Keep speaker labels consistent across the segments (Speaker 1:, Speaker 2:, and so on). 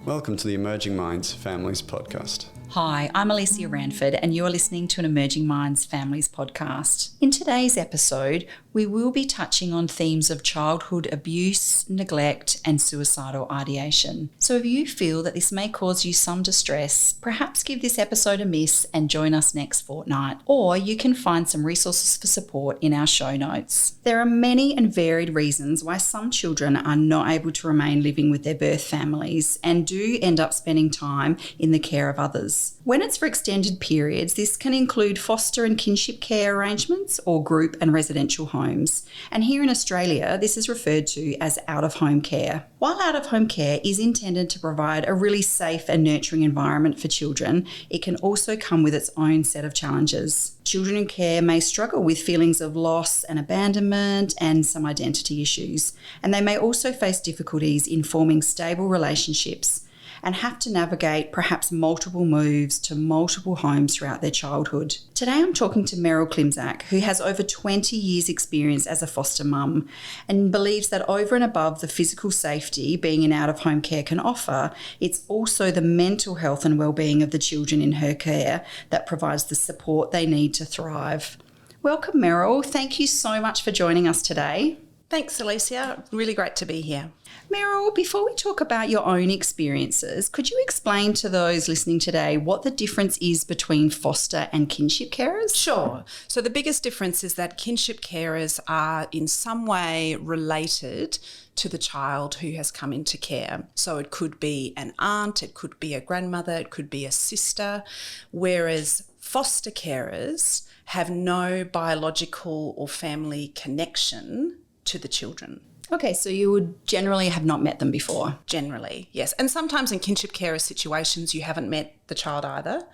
Speaker 1: Welcome to the Emerging Minds Families Podcast.
Speaker 2: Hi, I'm Alicia Ranford and you're listening to an Emerging Minds Families podcast. In today's episode, we will be touching on themes of childhood abuse, neglect and suicidal ideation. So if you feel that this may cause you some distress, perhaps give this episode a miss and join us next fortnight. Or you can find some resources for support in our show notes. There are many and varied reasons why some children are not able to remain living with their birth families and do end up spending time in the care of others. When it's for extended periods, this can include foster and kinship care arrangements or group and residential homes. And here in Australia, this is referred to as out-of-home care. While out-of-home care is intended to provide a really safe and nurturing environment for children, it can also come with its own set of challenges. Children in care may struggle with feelings of loss and abandonment and some identity issues. And they may also face difficulties in forming stable relationships and have to navigate perhaps multiple moves to multiple homes throughout their childhood. Today I'm talking to Meryl Klimczak, who has over 20 years experience as a foster mum and believes that over and above the physical safety being in out-of-home care can offer, it's also the mental health and well-being of the children in her care that provides the support they need to thrive. Welcome, Meryl. Thank you so much for joining us today.
Speaker 3: Thanks, Alicia. Really great to be here.
Speaker 2: Meryl, before we talk about your own experiences, could you explain to those listening today what the difference is between foster and kinship carers?
Speaker 3: Sure. So the biggest difference is that kinship carers are in some way related to the child who has come into care. So it could be an aunt, it could be a grandmother, it could be a sister, whereas foster carers have no biological or family connection to the children.
Speaker 2: Okay, so you would generally have not met them before?
Speaker 3: Generally, yes. And sometimes in kinship carer situations, you haven't met the child either.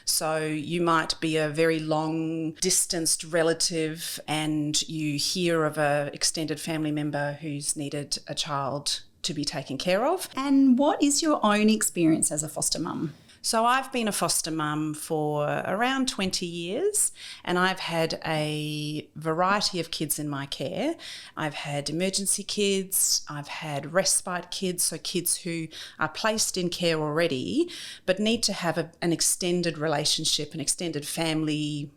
Speaker 3: So you might be a very long distanced relative and you hear of an extended family member who's needed a child to be taken care of.
Speaker 2: And what is your own experience as a foster mum?
Speaker 3: So I've been a foster mum for around 20 years and I've had a variety of kids in my care. I've had emergency kids, I've had respite kids, so kids who are placed in care already but need to have an extended relationship, an extended family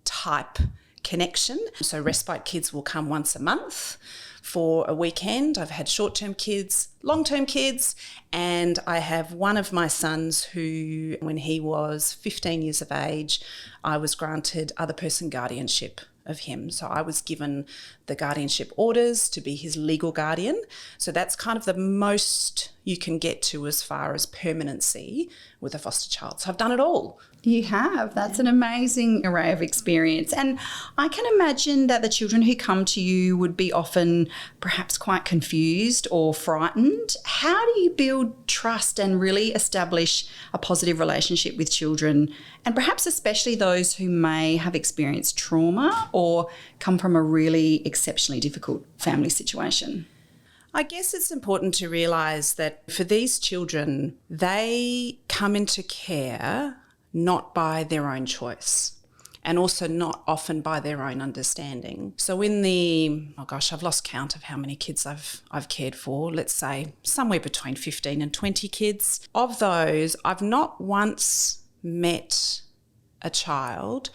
Speaker 3: type connection. So respite kids will come once a month for a weekend. I've had short-term kids, long-term kids, and I have one of my sons who, when he was 15 years of age, I was granted other person guardianship of him. So I was given the guardianship orders to be his legal guardian. So that's kind of the most you can get to as far as permanency with a foster child. So I've done it all.
Speaker 2: You have. That's an amazing array of experience. And I can imagine that the children who come to you would be often perhaps quite confused or frightened. How do you build trust and really establish a positive relationship with children, and perhaps especially those who may have experienced trauma or come from a really exceptionally difficult family situation?
Speaker 3: I guess it's important to realise that for these children, they come into care not by their own choice and also not often by their own understanding. So in the, I've lost count of how many kids I've cared for, let's say somewhere between 15 and 20 kids. Of those, I've not once met a child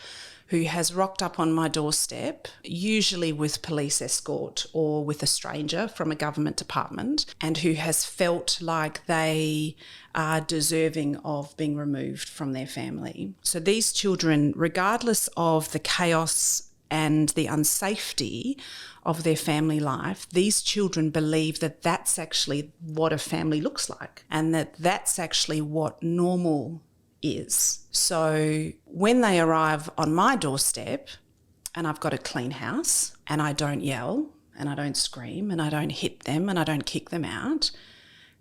Speaker 3: who has rocked up on my doorstep, usually with police escort or with a stranger from a government department, and who has felt like they are deserving of being removed from their family. So these children, regardless of the chaos and the unsafety of their family life, these children believe that that's actually what a family looks like and that that's actually what normal is. So when they arrive on my doorstep and I've got a clean house and I don't yell and I don't scream and I don't hit them and I don't kick them out,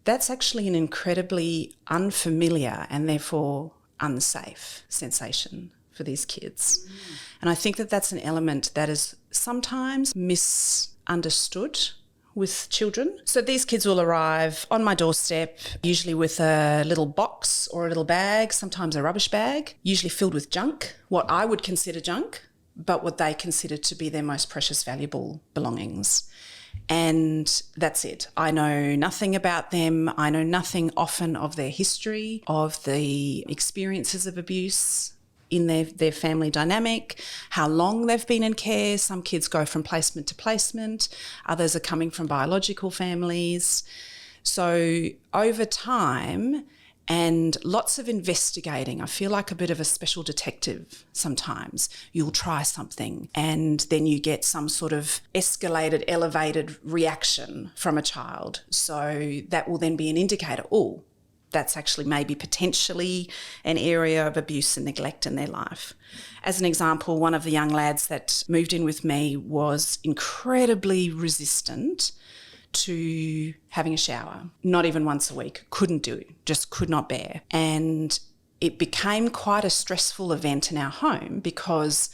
Speaker 3: that's actually an incredibly unfamiliar and therefore unsafe sensation for these kids. And I think that that's an element that is sometimes misunderstood with children. So these kids will arrive on my doorstep, usually with a little box or a little bag, sometimes a rubbish bag, usually filled with junk, what I would consider junk, but what they consider to be their most precious, valuable belongings. And that's it. I know nothing about them. I know nothing often of their history, of the experiences of abuse in their family dynamic, how long they've been in care. Some kids go from placement to placement. Others are coming from biological families. So over time and lots of investigating, I feel like a bit of a special detective sometimes. You'll try something and then you get some sort of escalated, elevated reaction from a child. So that will then be an indicator, oh, that's actually maybe potentially an area of abuse and neglect in their life. As an example, one of the young lads that moved in with me was incredibly resistant to having a shower, not even once a week, couldn't do, just could not bear. And it became quite a stressful event in our home because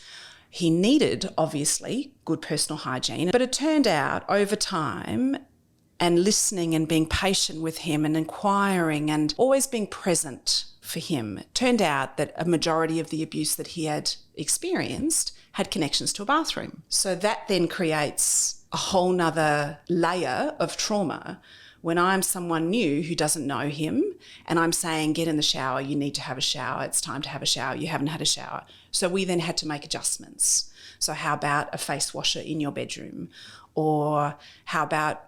Speaker 3: he needed, obviously, good personal hygiene. But it turned out over time, and listening and being patient with him and inquiring and always being present for him, it turned out that a majority of the abuse that he had experienced had connections to a bathroom. So that then creates a whole nother layer of trauma when I'm someone new who doesn't know him and I'm saying, get in the shower, you need to have a shower, it's time to have a shower, you haven't had a shower. So we then had to make adjustments. So how about a face washer in your bedroom? Or how about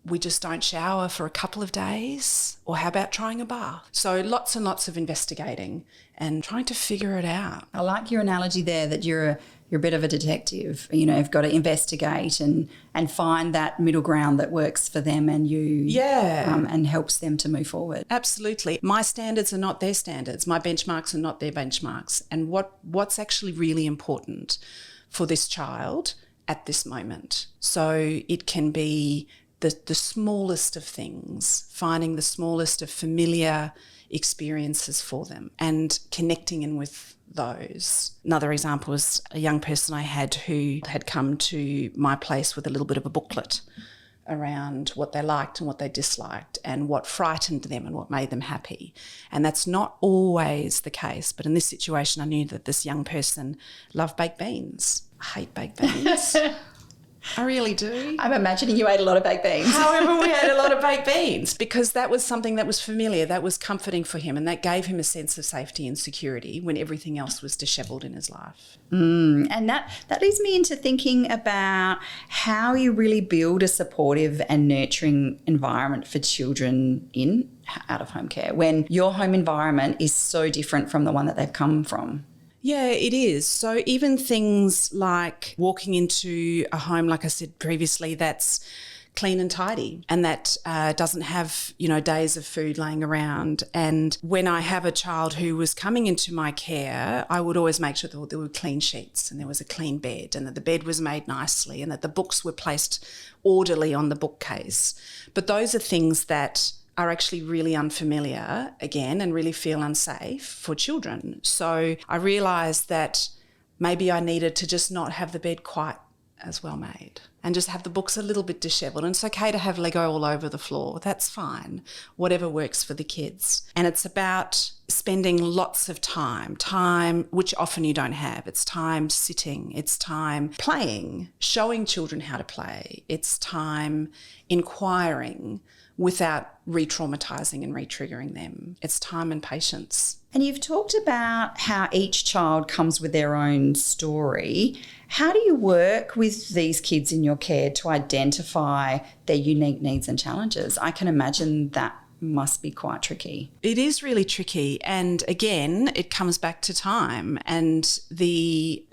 Speaker 3: we just don't shower for a couple of days? Or how about trying a bath? So lots and lots of investigating and trying to figure it out.
Speaker 2: I like your analogy there that you're a bit of a detective. You know, you've got to investigate and find that middle ground that works for them and you, and helps them to move forward.
Speaker 3: Absolutely. My standards are not their standards. My benchmarks are not their benchmarks. And what's actually really important for this child at this moment. So it can be the smallest of things, finding the smallest of familiar experiences for them and connecting in with those. Another example was a young person I had who had come to my place with a little bit of a booklet around what they liked and what they disliked and what frightened them and what made them happy. And that's not always the case, but in this situation I knew that this young person loved baked beans. I hate baked beans. I really do.
Speaker 2: I'm imagining you ate a lot of baked beans.
Speaker 3: However, we ate a lot of baked beans because that was something that was familiar, that was comforting for him, and that gave him a sense of safety and security when everything else was dishevelled in his life.
Speaker 2: And that leads me into thinking about how you really build a supportive and nurturing environment for children in out-of-home care when your home environment is so different from the one that they've come from.
Speaker 3: Yeah, it is. So even things like walking into a home, like I said previously, that's clean and tidy and that doesn't have, days of food laying around. And when I have a child who was coming into my care, I would always make sure that there were clean sheets and there was a clean bed and that the bed was made nicely and that the books were placed orderly on the bookcase. But those are things that are actually really unfamiliar again and really feel unsafe for children. So I realised that maybe I needed to just not have the bed quite as well made and just have the books a little bit dishevelled. And it's okay to have Lego all over the floor. That's fine. Whatever works for the kids. And it's about spending lots of time which often you don't have. It's time sitting. It's time playing, showing children how to play. It's time inquiring without re-traumatising and re-triggering them. It's time and patience.
Speaker 2: And you've talked about how each child comes with their own story. How do you work with these kids in your care to identify their unique needs and challenges? I can imagine that must be quite tricky.
Speaker 3: It is really tricky. And again, it comes back to time and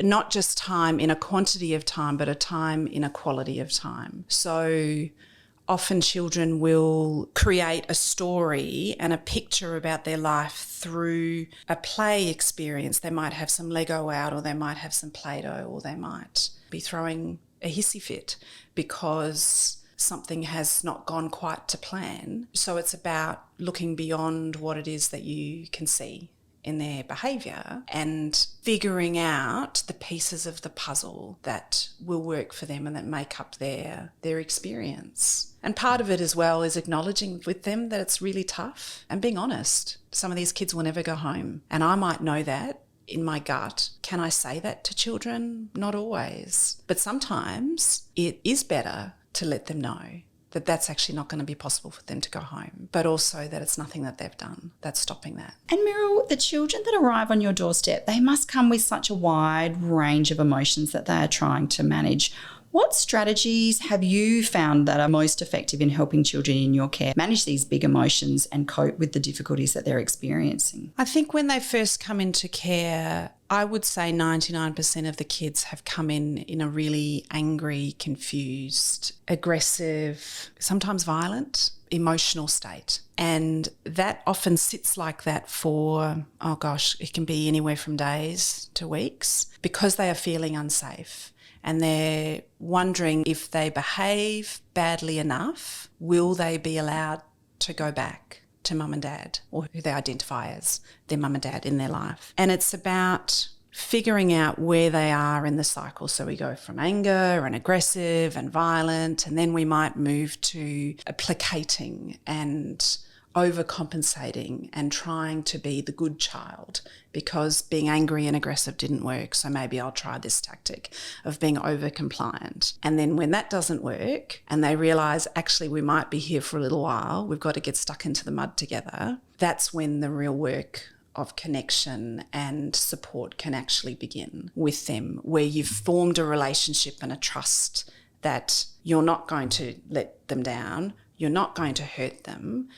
Speaker 3: not just time in a quantity of time, but a time in a quality of time. So often children will create a story and a picture about their life through a play experience. They might have some Lego out or they might have some Play-Doh or they might be throwing a hissy fit because something has not gone quite to plan. So it's about looking beyond what it is that you can see in their behaviour and figuring out the pieces of the puzzle that will work for them and that make up their experience. And part of it as well is acknowledging with them that it's really tough and being honest. Some of these kids will never go home and I might know that in my gut. Can I say that to children? Not always. But sometimes it is better to let them know that that's actually not going to be possible for them to go home, but also that it's nothing that they've done that's stopping that.
Speaker 2: And Meryl, the children that arrive on your doorstep, they must come with such a wide range of emotions that they are trying to manage. What strategies have you found that are most effective in helping children in your care manage these big emotions and cope with the difficulties that they're experiencing?
Speaker 3: I think when they first come into care, I would say 99% of the kids have come in a really angry, confused, aggressive, sometimes violent, emotional state. And that often sits like that for, it can be anywhere from days to weeks, because they are feeling unsafe. And they're wondering, if they behave badly enough, will they be allowed to go back to mum and dad, or who they identify as their mum and dad in their life. And it's about figuring out where they are in the cycle. So we go from anger and aggressive and violent, and then we might move to placating and overcompensating and trying to be the good child, because being angry and aggressive didn't work. So maybe I'll try this tactic of being over compliant. And then when that doesn't work and they realise, actually, we might be here for a little while, we've got to get stuck into the mud together, that's when the real work of connection and support can actually begin with them, where you've formed a relationship and a trust that you're not going to let them down, you're not going to hurt them,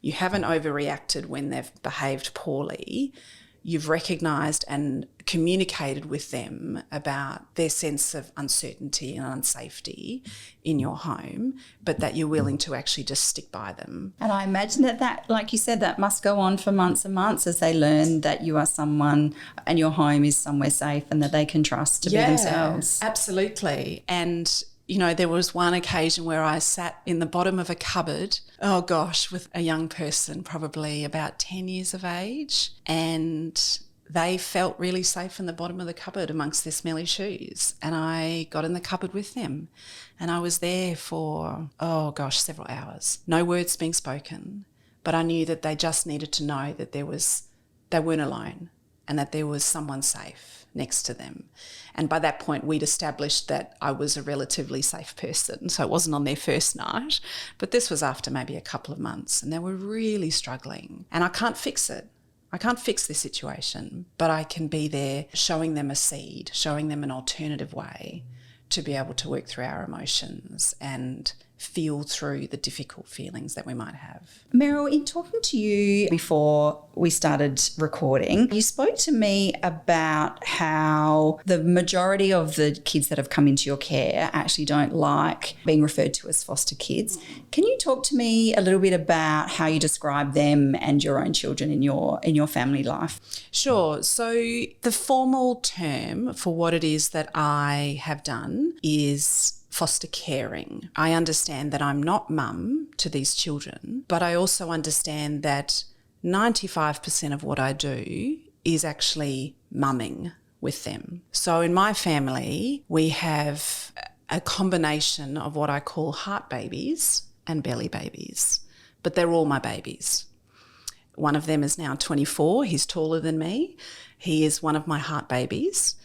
Speaker 3: you haven't overreacted when they've behaved poorly. You've recognised and communicated with them about their sense of uncertainty and unsafety in your home, but that you're willing to actually just stick by them.
Speaker 2: And I imagine that, like you said, that must go on for months and months as they learn that you are someone and your home is somewhere safe and that they can trust to be themselves.
Speaker 3: Absolutely. And there was one occasion where I sat in the bottom of a cupboard, with a young person, probably about 10 years of age, and they felt really safe in the bottom of the cupboard amongst their smelly shoes. And I got in the cupboard with them, and I was there for, several hours. No words being spoken, but I knew that they just needed to know that they weren't alone and that there was someone safe next to them. And by that point, we'd established that I was a relatively safe person. So it wasn't on their first night, but this was after maybe a couple of months, and they were really struggling. And I can't fix it. I can't fix their situation, but I can be there showing them a seed, showing them an alternative way to be able to work through our emotions and feel through the difficult feelings that we might have.
Speaker 2: Meryl, in talking to you before we started recording, you spoke to me about how the majority of the kids that have come into your care actually don't like being referred to as foster kids. Can you talk to me a little bit about how you describe them and your own children in your family life?
Speaker 3: Sure. So the formal term for what it is that I have done is foster caring. I understand that I'm not mum to these children, but I also understand that 95% of what I do is actually mumming with them. So in my family, we have a combination of what I call heart babies and belly babies, but they're all my babies. One of them is now 24. He's taller than me. He is one of my heart babies.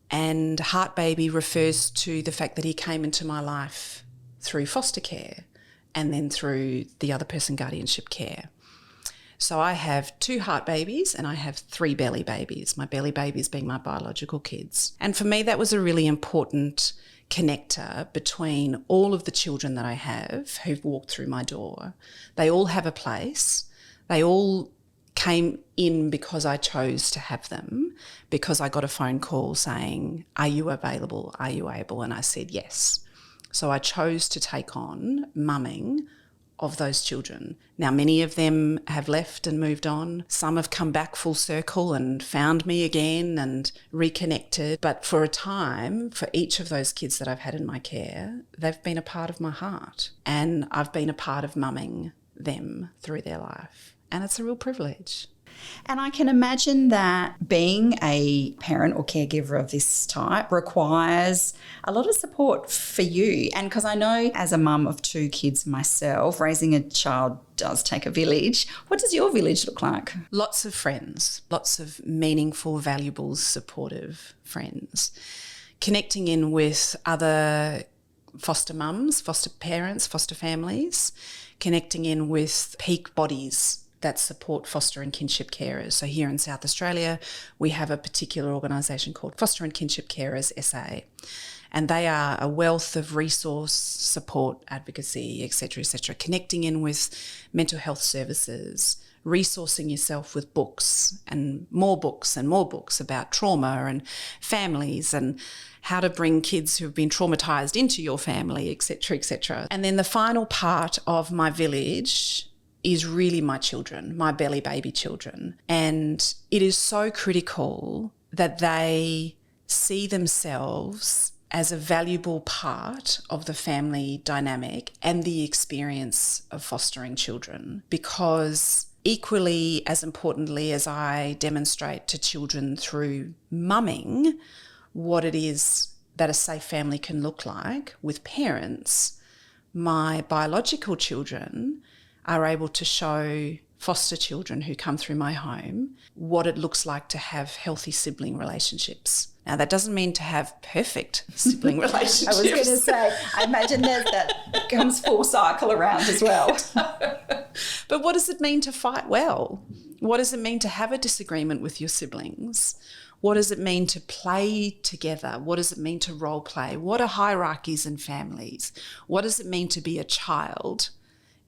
Speaker 3: And heart baby refers to the fact that he came into my life through foster care and then through the other person guardianship care. So I have 2 heart babies and I have 3 belly babies, my belly babies being my biological kids. And for me, that was a really important connector between all of the children that I have who've walked through my door. They all have a place. They all came in because I chose to have them, because I got a phone call saying, "Are you available? Are you able?" And I said yes. So I chose to take on mumming of those children. Now, many of them have left and moved on. Some have come back full circle and found me again and reconnected. But for a time, for each of those kids that I've had in my care, they've been a part of my heart. And I've been a part of mumming them through their life. And it's a real privilege.
Speaker 2: And I can imagine that being a parent or caregiver of this type requires a lot of support for you. And because I know as a mum of 2 kids myself, raising a child does take a village. What does your village look like?
Speaker 3: Lots of friends, lots of meaningful, valuable, supportive friends. Connecting in with other foster mums, foster parents, foster families, connecting in with peak bodies that support foster and kinship carers. So here in South Australia, we have a particular organisation called Foster and Kinship Carers SA. And they are a wealth of resource, support, advocacy, etc., connecting in with mental health services, resourcing yourself with books and more books about trauma and families and how to bring kids who've been traumatised into your family, etc. And then the final part of my village is really my children, my belly baby children. And it is so critical that they see themselves as a valuable part of the family dynamic and the experience of fostering children, because equally as importantly as I demonstrate to children through mumming what it is that a safe family can look like with parents, my biological children are able to show foster children who come through my home what it looks like to have healthy sibling relationships. Now, that doesn't mean to have perfect sibling relationships.
Speaker 2: I was going to say, I imagine that comes full cycle around as well.
Speaker 3: But what does it mean to fight well? What does it mean to have a disagreement with your siblings? What does it mean to play together? What does it mean to role play? What are hierarchies in families? What does it mean to be a child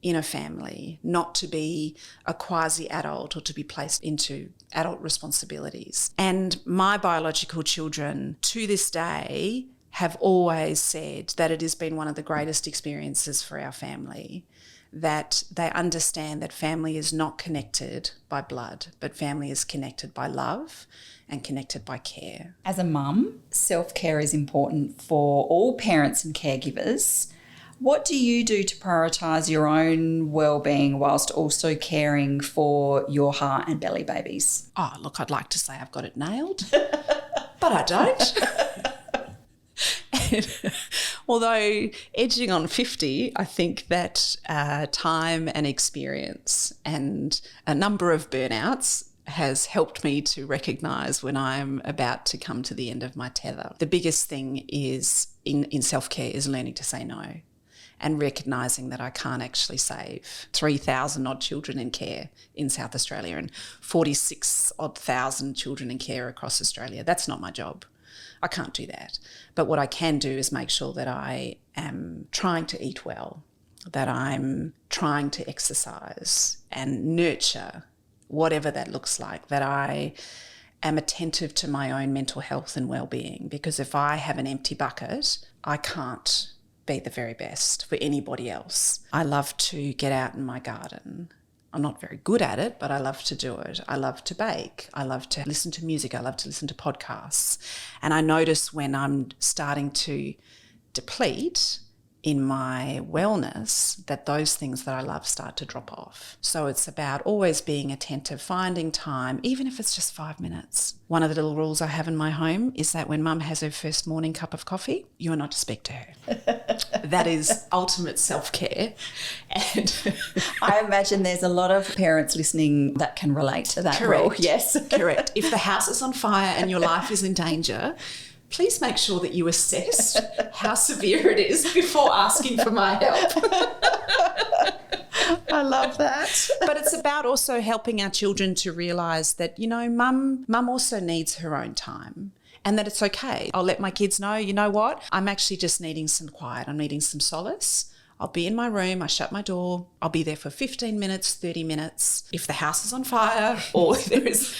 Speaker 3: in a family, not to be a quasi-adult or to be placed into adult responsibilities? And my biological children to this day have always said that it has been one of the greatest experiences for our family, that they understand that family is not connected by blood, but family is connected by love and connected by care.
Speaker 2: As a mum, self-care is important for all parents and caregivers. What do you do to prioritise your own well-being whilst also caring for your heart and belly babies?
Speaker 3: Oh, look, I'd like to say I've got it nailed, but I don't. And although edging on 50, I think that time and experience and a number of burnouts has helped me to recognise when I'm about to come to the end of my tether. The biggest thing is in self-care is learning to say no, and recognising that I can't actually save 3,000 odd children in care in South Australia and 46 odd thousand children in care across Australia. That's not my job. I can't do that. But what I can do is make sure that I am trying to eat well, that I'm trying to exercise and nurture whatever that looks like, that I am attentive to my own mental health and well-being, because if I have an empty bucket, I can't be the very best for anybody else. I love to get out in my garden. I'm not very good at it, but I love to do it. I love to bake. I love to listen to music. I love to listen to podcasts. And I notice when I'm starting to deplete in my wellness that those things that I love start to drop off. So it's about always being attentive, finding time, even if it's just 5 minutes. One of the little rules I have in my home is that when Mum has her first morning cup of coffee, you are not to speak to her. That is ultimate self-care. And
Speaker 2: I imagine there's a lot of parents listening that can relate to that rule. Yes.
Speaker 3: Correct. If the house is on fire and your life is in danger, please make sure that you assess how severe it is before asking for my help.
Speaker 2: I love that.
Speaker 3: But it's about also helping our children to realise that, you know, mum also needs her own time, and that it's okay. I'll let my kids know, you know what, I'm actually just needing some quiet. I'm needing some solace. I'll be in my room, I shut my door, I'll be there for 15 minutes, 30 minutes. If the house is on fire or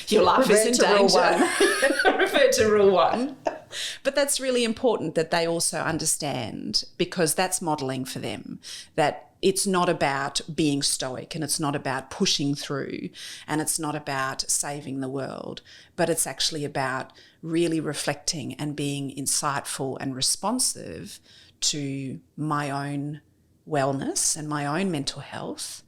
Speaker 3: your life is in danger, refer to rule 1. But that's really important that they also understand, because that's modelling for them, that it's not about being stoic and it's not about pushing through and it's not about saving the world, but it's actually about really reflecting and being insightful and responsive to my own wellness and my own mental health,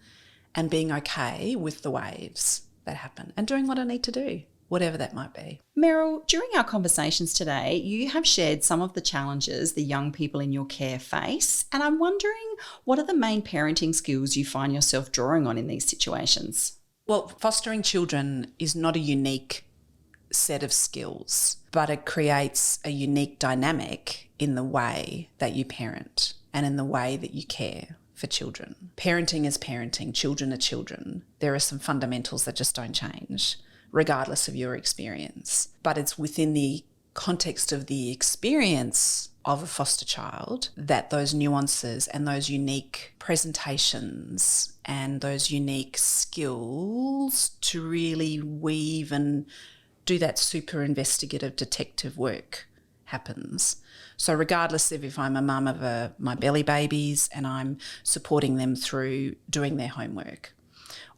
Speaker 3: and being okay with the waves that happen and doing what I need to do, whatever that might be.
Speaker 2: Meryl, during our conversations today, you have shared some of the challenges the young people in your care face, and I'm wondering, what are the main parenting skills you find yourself drawing on in these situations?
Speaker 3: Well, fostering children is not a unique set of skills, but it creates a unique dynamic in the way that you parent and in the way that you care for children. Parenting is parenting, children are children. There are some fundamentals that just don't change, regardless of your experience. But it's within the context of the experience of a foster child that those nuances and those unique presentations and those unique skills to really weave and do that super investigative detective work happens. So regardless of if I'm a mum of my belly babies and I'm supporting them through doing their homework,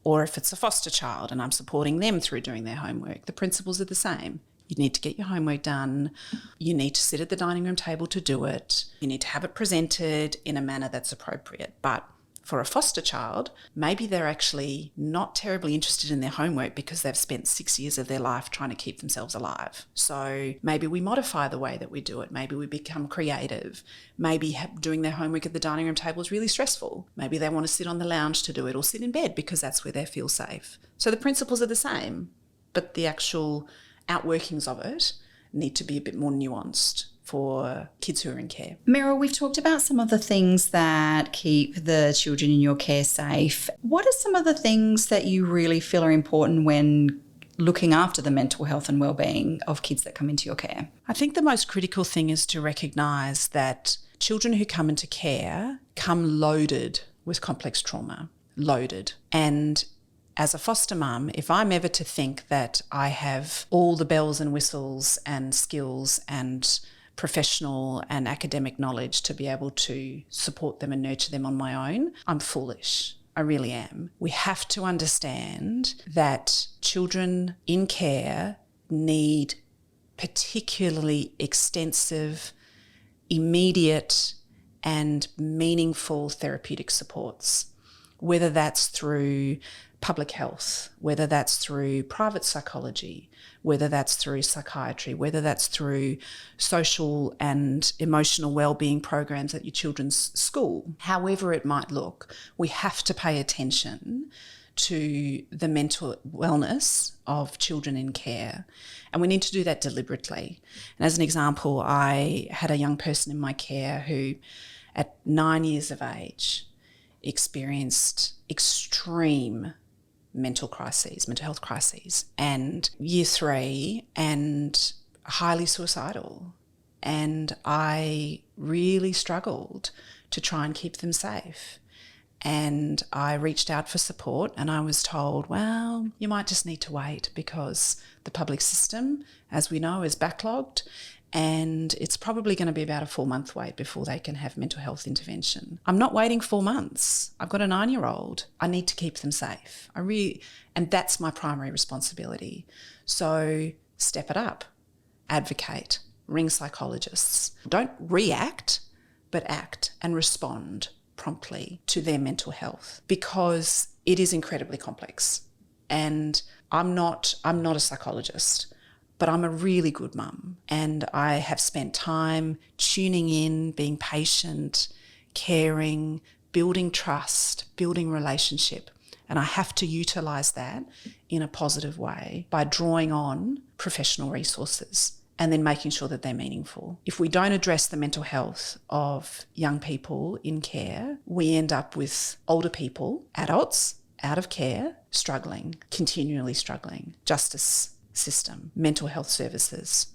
Speaker 3: or if it's a foster child and I'm supporting them through doing their homework, the principles are the same. You need to get your homework done. You need to sit at the dining room table to do it. You need to have it presented in a manner that's appropriate. But for a foster child, maybe they're actually not terribly interested in their homework because they've spent 6 years of their life trying to keep themselves alive. So maybe we modify the way that we do it. Maybe we become creative. Maybe doing their homework at the dining room table is really stressful. Maybe they want to sit on the lounge to do it or sit in bed because that's where they feel safe. So the principles are the same, but the actual outworkings of it need to be a bit more nuanced for kids who are in care.
Speaker 2: Meryl, we've talked about some of the things that keep the children in your care safe. What are some of the things that you really feel are important when looking after the mental health and wellbeing of kids that come into your care?
Speaker 3: I think the most critical thing is to recognise that children who come into care come loaded with complex trauma, loaded. And as a foster mum, if I'm ever to think that I have all the bells and whistles and skills and professional and academic knowledge to be able to support them and nurture them on my own, I'm foolish. I really am. We have to understand that children in care need particularly extensive, immediate and meaningful therapeutic supports, whether that's through public health, whether that's through private psychology, whether that's through psychiatry, whether that's through social and emotional wellbeing programs at your children's school. However it might look, we have to pay attention to the mental wellness of children in care, and we need to do that deliberately. And as an example, I had a young person in my care who at 9 years of age experienced extreme mental health crises, and year 3 and highly suicidal. And I really struggled to try and keep them safe. And I reached out for support and I was told, well, you might just need to wait because the public system, as we know, is backlogged and it's probably going to be about a 4-month wait before they can have mental health intervention. I'm not waiting 4 months. I've got a 9-year-old. I need to keep them safe. And that's my primary responsibility. So step it up, advocate, ring psychologists. Don't react, but act and respond promptly to their mental health because it is incredibly complex. And I'm not a psychologist, but I'm a really good mum, and I have spent time tuning in, being patient, caring, building trust, building relationship. And I have to utilise that in a positive way by drawing on professional resources and then making sure that they're meaningful. If we don't address the mental health of young people in care, we end up with older people, adults, out of care, struggling, continually struggling. Justice system, mental health services,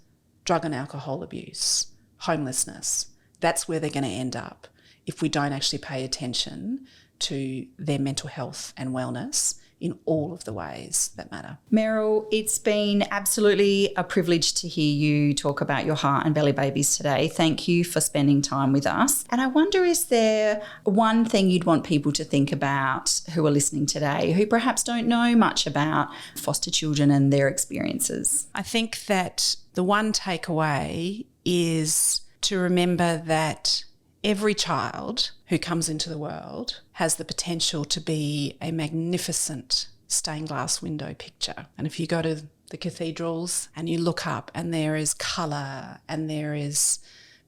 Speaker 3: drug and alcohol abuse, homelessness. That's where they're going to end up if we don't actually pay attention to their mental health and wellness in all of the ways that matter.
Speaker 2: Meryl, it's been absolutely a privilege to hear you talk about your heart and belly babies today. Thank you for spending time with us. And I wonder, is there one thing you'd want people to think about who are listening today who perhaps don't know much about foster children and their experiences?
Speaker 3: I think that the one takeaway is to remember that every child who comes into the world has the potential to be a magnificent stained glass window picture. And if you go to the cathedrals and you look up and there is colour and there is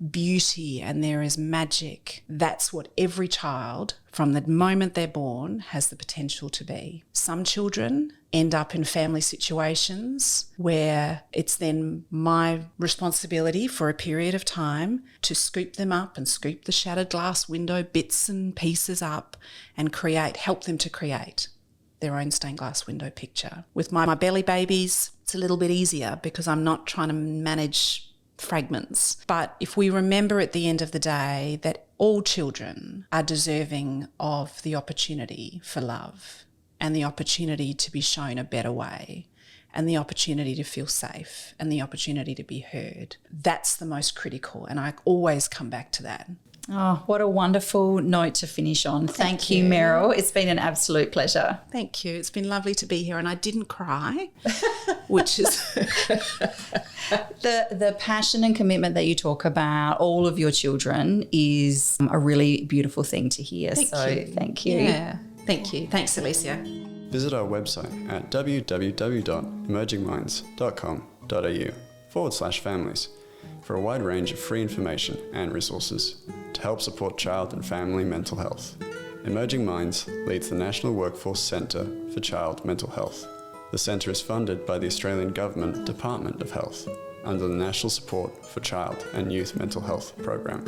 Speaker 3: beauty and there is magic. That's what every child, from the moment they're born, has the potential to be. Some children end up in family situations where it's then my responsibility for a period of time to scoop them up and scoop the shattered glass window bits and pieces up and help them to create their own stained glass window picture. With my belly babies, it's a little bit easier because I'm not trying to manage fragments. But if we remember at the end of the day that all children are deserving of the opportunity for love and the opportunity to be shown a better way and the opportunity to feel safe and the opportunity to be heard, that's the most critical. And I always come back to that.
Speaker 2: Oh, what a wonderful note to finish on. Thank you, Meryl. It's been an absolute pleasure.
Speaker 3: Thank you. It's been lovely to be here, and I didn't cry, which is...
Speaker 2: The passion and commitment that you talk about, all of your children, is a really beautiful thing to hear. Thank you.
Speaker 3: Yeah, thank you. Thanks, Alicia.
Speaker 1: Visit our website at www.emergingminds.com.au/families for a wide range of free information and resources to help support child and family mental health. Emerging Minds leads the National Workforce Centre for Child Mental Health. The centre is funded by the Australian Government Department of Health under the National Support for Child and Youth Mental Health program.